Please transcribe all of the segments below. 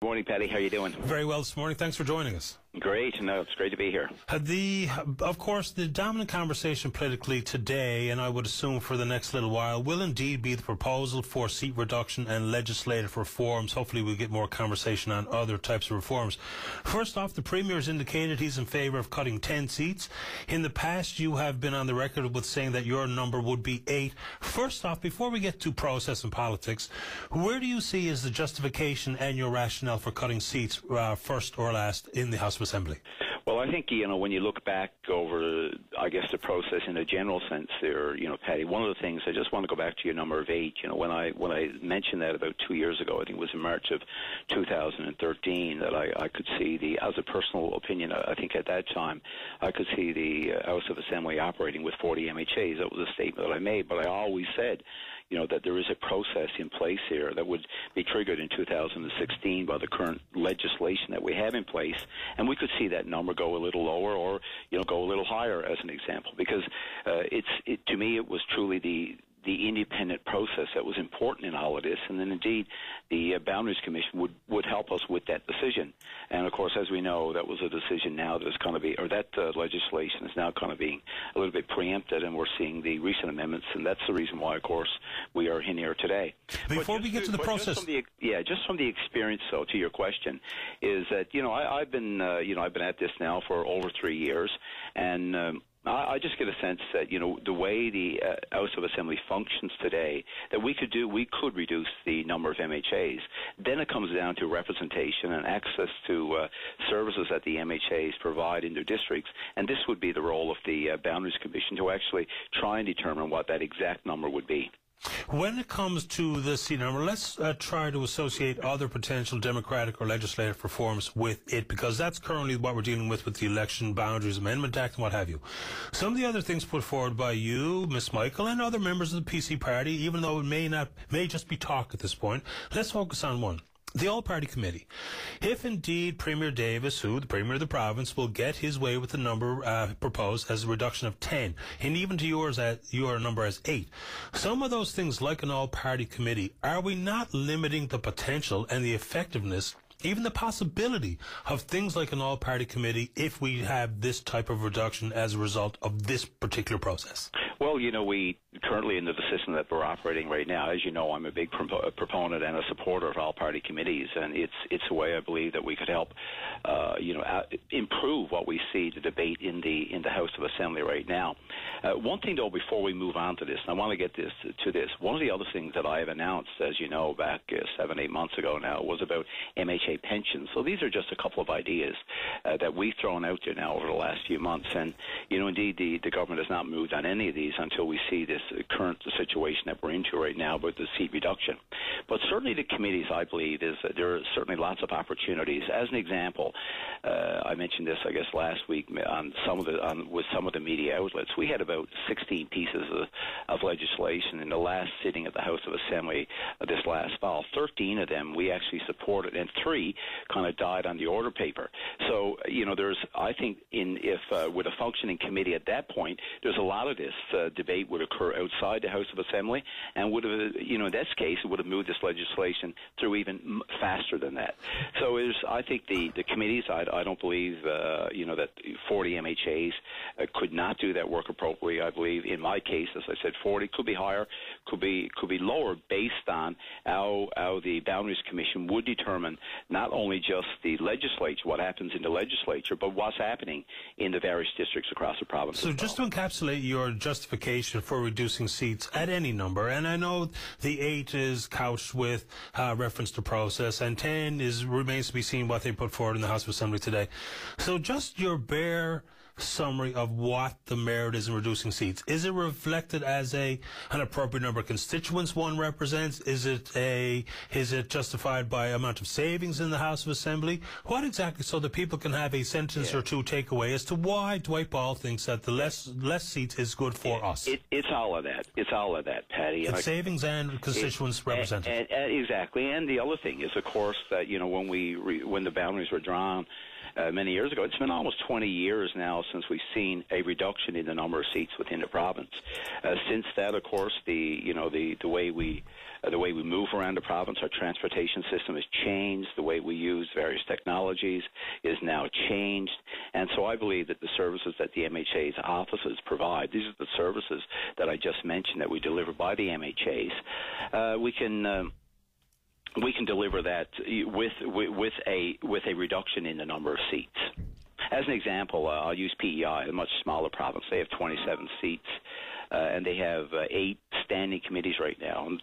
Morning, Paddy. How are you doing? Very well this morning. Thanks for joining us. Great. No, it's great to be here. Of course, the dominant conversation politically today, and I would assume for the next little while, will indeed be the proposal for seat reduction and legislative reforms. Hopefully we'll get more conversation on other types of reforms. First off, the Premier has indicated he's in favour of cutting 10 seats. In the past, you have been on the record with saying that your number would be 8. First off, before we get to process and politics, where do you see as the justification and your rationale for cutting seats first or last in the House of Assembly? Well, I think, when you look back over, the process in a general sense there, Paddy, one of the things, I just want to go back to your number of 8. When I mentioned that about 2 years ago, I think it was in March of 2013, that I could see as a personal opinion, I think at that time, I could see the House of Assembly operating with 40 MHAs. That was a statement that I made, but I always said, that there is a process in place here that would be triggered in 2016 by the current legislation that we have in place, and we could see that number go a little lower or, go a little higher as an example, because to me it was truly the independent process that was important in all of this, and then indeed the Boundaries Commission would help us with that decision. And of course, as we know, that was a decision now that is going to be, or that legislation is now kind of being a little bit preempted, and we're seeing the recent amendments, and that's the reason why, of course, we are in here today. Before we get to the process, just from the experience, though, to your question, is that I've been at this now for over 3 years, and I just get a sense that, the way the House of Assembly functions today, that we could reduce the number of MHAs. Then it comes down to representation and access to services that the MHAs provide in their districts, and this would be the role of the Boundaries Commission to actually try and determine what that exact number would be. When it comes to the seat number, let's try to associate other potential democratic or legislative reforms with it, because that's currently what we're dealing with the Election Boundaries Amendment Act and what have you. Some of the other things put forward by you, Ms. Michael, and other members of the PC party, even though it may just be talk at this point, let's focus on one. The All-Party Committee. If indeed Premier Davis, the Premier of the province, will get his way with the number proposed as a reduction of 10, and even to your number as 8, some of those things like an All-Party Committee, are we not limiting the potential and the effectiveness, even the possibility of things like an All-Party Committee if we have this type of reduction as a result of this particular process? Well, we currently in the system that we're operating right now, as you know, I'm a big proponent and a supporter of all-party committees, and it's a way I believe that we could help, improve what we see the debate in the House of Assembly right now. One thing, though, before we move on to this, and I want to get to this, one of the other things that I have announced, as you know, back 7-8 months ago now, was about MHA pensions. So these are just a couple of ideas that we've thrown out there now over the last few months, and indeed the government has not moved on any of these until we see this current situation that we're into right now with the seat reduction. But certainly the committees, I believe, is that there are certainly lots of opportunities. As an example, I mentioned this, I guess, last week with some of the media outlets. We had about 16 pieces of legislation in the last sitting of the House of Assembly this last fall. 13 of them we actually supported, and 3 kind of died on the order paper. So, I think with a functioning committee at that point, there's a lot of this debate would occur outside the House of Assembly, and would have, in this case, it would have moved this legislation through even faster than that. So I think the committees, I don't believe, that 40 MHAs could not do that work appropriately. I believe, in my case, as I said, 40 could be higher, could be lower, based on how the Boundaries Commission would determine not only just the legislature, what happens in the legislature, but what's happening in the various districts across the province. So just to encapsulate your justification for reducing seats at any number, and I know the 8 is couched with reference to process, and 10 remains to be seen what they put forward in the House of Assembly today. So just your bare summary of what the merit is in reducing seats. Is it reflected as an appropriate number of constituents one represents? Is it justified by amount of savings in the House of Assembly? What exactly, so that people can have a sentence or two takeaway as to why Dwight Ball thinks that the less seats is good for us? It's all of that. It's all of that, Paddy. It's savings and constituents represented. Exactly. And the other thing is, of course, that when the boundaries were drawn many years ago, it's been almost 20 years now since we've seen a reduction in the number of seats within the province. Since that, of course, the way we move around the province, our transportation system has changed. The way we use various technologies is now changed. And so I believe that the services that the MHA's offices provide, these are the services that I just mentioned that we deliver by the MHAs, we can deliver that with a reduction in the number of seats. As an example, I'll use PEI, a much smaller province. They have 27 seats, and they have 8 standing committees right now. And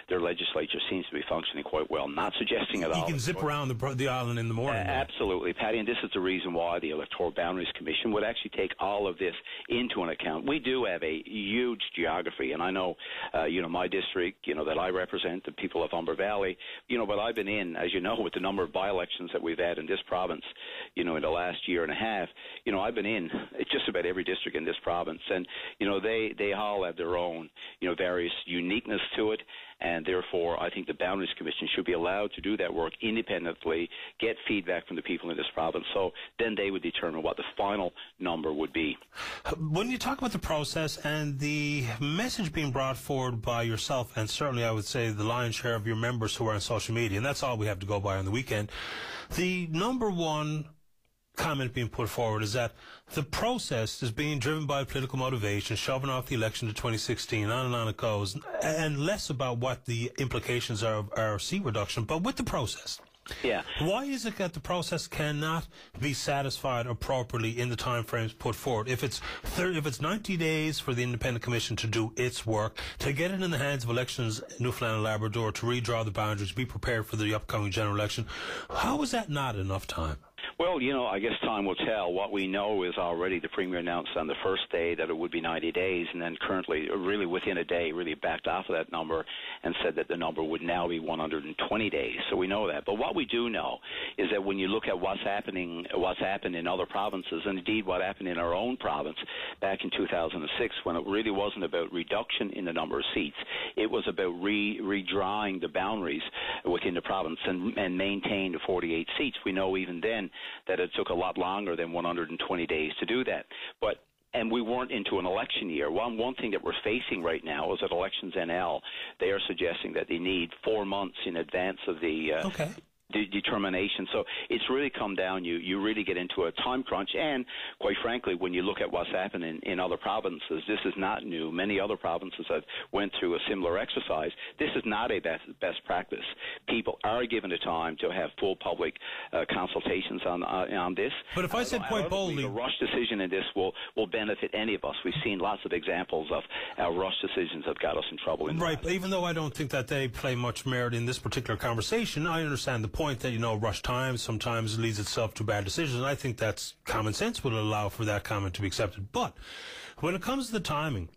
their legislature seems to be functioning quite well. Not suggesting at all. You can zip around the island in the morning. Absolutely, Patty, and this is the reason why the Electoral Boundaries Commission would actually take all of this into an account. We do have a huge geography, and I know, my district, that I represent, the people of Humber Valley, but I've been in, as you know, with the number of by-elections that we've had in this province, in the last year and a half, I've been in just about every district in this province, and, they all have their own, various uniqueness to it, and therefore I think the Boundaries Commission should be allowed to do that work independently, get feedback from the people in this province, so then they would determine what the final number would be. When you talk about the process and the message being brought forward by yourself, and certainly I would say the lion's share of your members who are on social media, and that's all we have to go by on the weekend, the number one comment being put forward is that the process is being driven by political motivation, shoving off the election to 2016, on and on it goes, and less about what the implications are of our seat reduction, but with the process. Yeah. Why is it that the process cannot be satisfied appropriately in the time frames put forward? If it's 90 days for the Independent Commission to do its work, to get it in the hands of elections, Newfoundland and Labrador, to redraw the boundaries, be prepared for the upcoming general election, how is that not enough time? Well, I guess time will tell. What we know is already the Premier announced on the first day that it would be 90 days, and then currently, really within a day, really backed off of that number and said that the number would now be 120 days. So we know that. But what we do know is that when you look at what's happened in other provinces, and indeed what happened in our own province back in 2006, when it really wasn't about reduction in the number of seats, it was about redrawing the boundaries within the province and maintain the 48 seats. We know even then that it took a lot longer than 120 days to do that. And we weren't into an election year. One thing that we're facing right now is that Elections NL, they are suggesting that they need 4 months in advance of the determination. So it's really come down, you really get into a time crunch, and quite frankly, when you look at what's happening in other provinces, this is not new. Many other provinces have went through a similar exercise. This is not a best practice. People are given the time to have full public consultations on this. But if I said quite boldly, a rush decision in this will benefit any of us. We've seen lots of examples of how rush decisions have got us in trouble. Right, but even though I don't think that they play much merit in this particular conversation, I understand the point that, rush time sometimes leads itself to bad decisions. And I think that's common sense would allow for that comment to be accepted. But when it comes to the timing,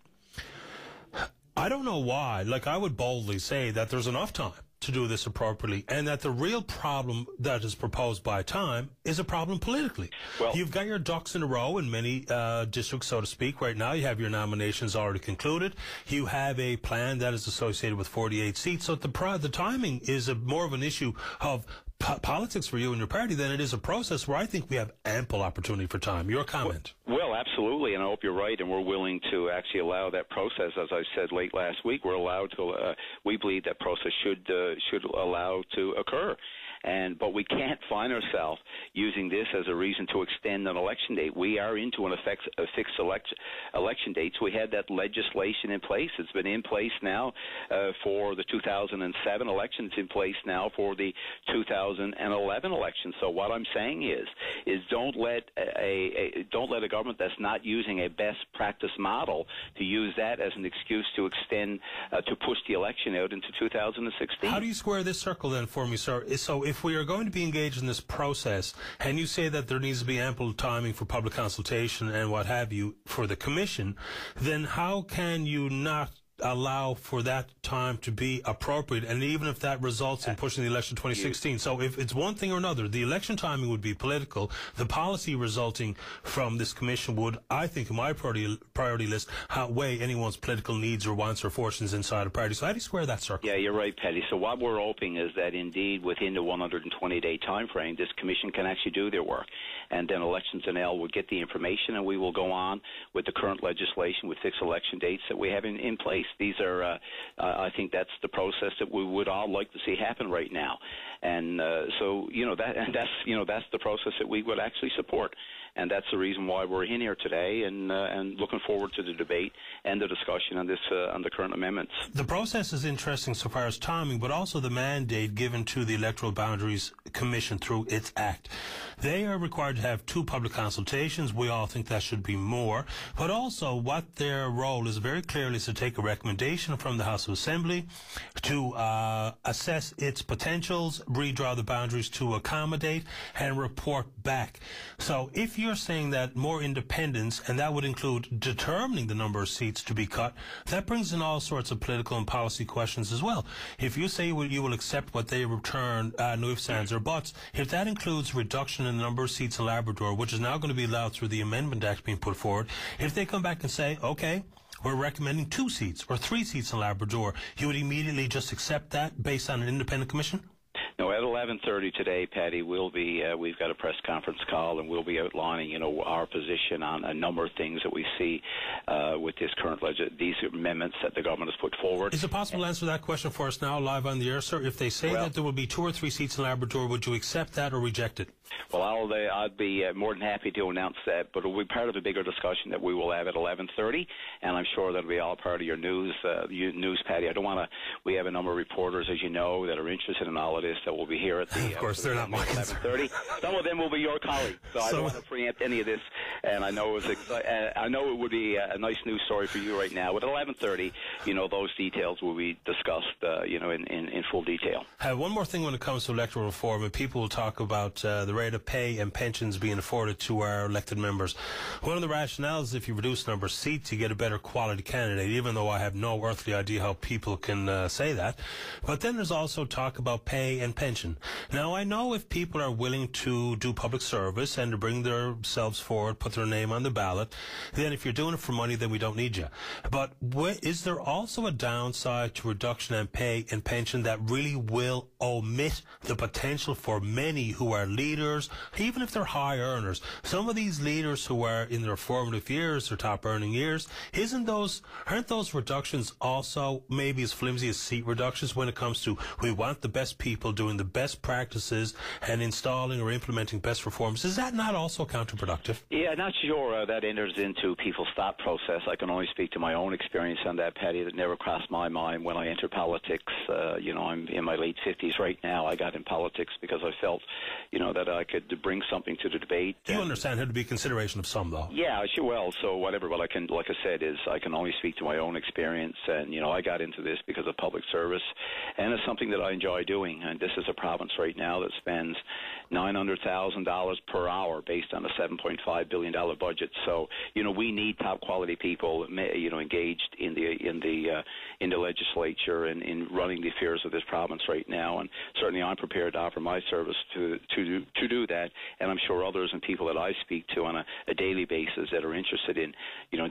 I don't know why. I would boldly say that there's enough time to do this appropriately, and that the real problem that is proposed by time is a problem politically. Well, you've got your ducks in a row in many districts, so to speak, right now. You have your nominations already concluded. You have a plan that is associated with 48 seats. So the timing is more of an issue of politics for you and your party than it is a process where I think we have ample opportunity for time. Your comment? Well, absolutely, and I hope you're right, and we're willing to actually allow that process. As I said late last week, we're allowed to. We believe that process should allow to occur. But we can't find ourselves using this as a reason to extend an election date. We are into a fixed election date. So we had that legislation in place. It's been in place now for the 2007 election. It's in place now for the 2011 election. So what I'm saying is don't let a government that's not using a best practice model to use that as an excuse to extend to push the election out into 2016. How do you square this circle then for me, sir? So if we are going to be engaged in this process, and you say that there needs to be ample timing for public consultation and what have you for the commission, then how can you not allow for that time to be appropriate, and even if that results in pushing the election 2016. So if it's one thing or another, the election timing would be political. The policy resulting from this commission would, I think, in my priority list, outweigh anyone's political needs or wants or fortunes inside a party. So how do you square that circle? Yeah, you're right, Paddy. So what we're hoping is that indeed within the 120-day time frame, this commission can actually do their work. And then Elections NL will get the information, and we will go on with the current legislation with fixed election dates that we have in place. These are, I think that's the process that we would all like to see happen right now. And so, that's the process that we would actually support. And that's the reason why we're in here today and looking forward to the debate and the discussion on this on the current amendments. The process is interesting so far as timing, but also the mandate given to the Electoral Boundaries Commission through its act. They are required to have 2 public consultations. We all think that should be more. But also what their role is very clearly is to take a recommendation from the House of Assembly to assess its potentials, redraw the boundaries to accommodate, and report back. So if you're saying that more independence, and that would include determining the number of seats to be cut, that brings in all sorts of political and policy questions as well. If you say you will accept what they return, no ifs, ands, or buts, if that includes reduction in the number of seats in Labrador, which is now going to be allowed through the Amendment Act being put forward, if they come back and say, okay, we're recommending 2 seats or 3 seats in Labrador, you would immediately just accept that based on an independent commission? No, at 11:30 today, Paddy, we've got a press conference call, and we'll be outlining, our position on a number of things that we see with this current these amendments that the government has put forward. Is it possible to answer that question for us now, live on the air, sir? If they say that there will be 2 or 3 seats in Labrador, would you accept that or reject it? Well, I'd be more than happy to announce that, but it'll be part of a bigger discussion that we will have at 11:30, and I'm sure that'll be all part of your news, Paddy. We have a number of reporters, as you know, that are interested in all of this that will be here at the. Of course, they're not my 11:30. Some of them will be your colleagues, so I don't want to preempt any of this. And I know it would be a nice news story for you right now. But at 11:30, those details will be discussed, in full detail. One more thing when it comes to electoral reform, and people will talk about the rate of pay and pensions being afforded to our elected members. One of the rationales is if you reduce the number of seats, you get a better quality candidate, even though I have no earthly idea how people can say that. But then there's also talk about pay and pension. Now, I know if people are willing to do public service and to bring themselves forward, put their name on the ballot, then if you're doing it for money, then we don't need you. But is there also a downside to reduction in pay and pension that really will omit the potential for many who are leaders, even if they're high earners? Some of these leaders who are in their formative years, their top earning years, aren't those reductions also maybe as flimsy as seat reductions when it comes to we want the best people doing the best practices and installing or implementing best reforms? Is that not also counterproductive? Yeah, not sure that enters into people's thought process. I can only speak to my own experience on that, Paddy. That never crossed my mind when I entered politics. I'm in my late 50s right now. I got in politics because I felt, that I could bring something to the debate. You understand how to be consideration of some, though. Yeah, sure. Well, so whatever. But I can only speak to my own experience, and I got into this because of public service, and it's something that I enjoy doing. And this is a province right now that spends $900,000 per hour based on a $7.5 billion budget. So we need top quality people, engaged in the legislature and in running the affairs of this province right now. And certainly, I'm prepared to offer my service to do that. And I'm sure others and people that I speak to on a daily basis that are interested in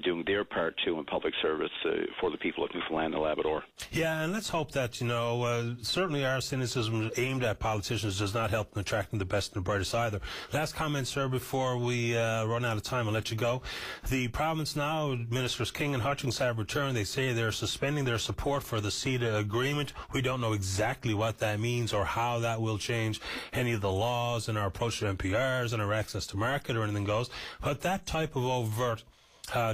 doing their part too in public service for the people of Newfoundland and Labrador. Yeah, and let's hope that certainly our cynicism aimed at politicians does not help in attracting the best and the brightest either. Last comment, sir, before we run out of time and let you go. The province now, Ministers King and Hutchings have returned. They say they're suspending their support for the CETA agreement. We don't know exactly what that means or how that will change any of the laws and our approach to MPRs and our access to market or anything goes. But that type of overt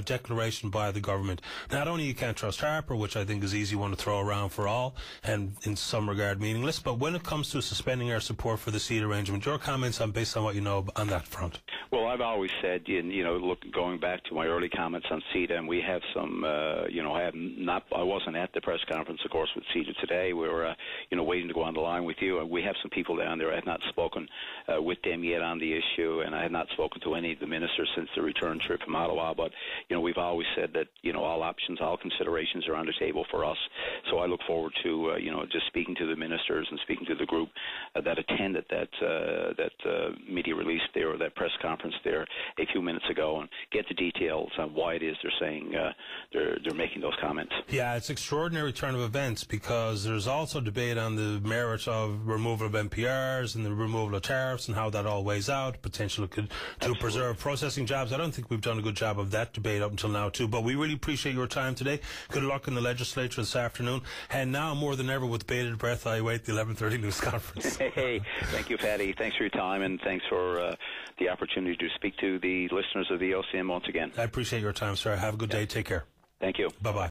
declaration by the government. Not only you can't trust Harper, which I think is easy one to throw around for all, and in some regard meaningless, but when it comes to suspending our support for the CETA arrangement, your comments based on what you know on that front. Well, I've always said, going back to my early comments on CETA, and we have some, I wasn't at the press conference, of course, with CETA today. We were, waiting to go on the line with you. We have some people down there. I have not spoken with them yet on the issue, and I have not spoken to any of the ministers since the return trip from Ottawa. But we've always said that, all options, all considerations are on the table for us. So I look forward to, just speaking to the ministers and speaking to the group that attended that media release there, or that press conference there a few minutes ago, and get the details on why it is they're saying they're making those comments. Yeah, it's extraordinary turn of events, because there's also debate on the merits of removal of MPRs and the removal of tariffs and how that all weighs out, potential to preserve processing jobs. I don't think we've done a good job of that debate up until now, too. But we really appreciate your time today. Good luck in the legislature this afternoon. And now, more than ever, with bated breath, I await the 11:30 news conference. Hey, thank you, Paddy. Thanks for your time, and thanks for the opportunity to speak to the listeners of the VOCM once again. I appreciate your time, sir. Have a good day. Take care. Thank you. Bye-bye.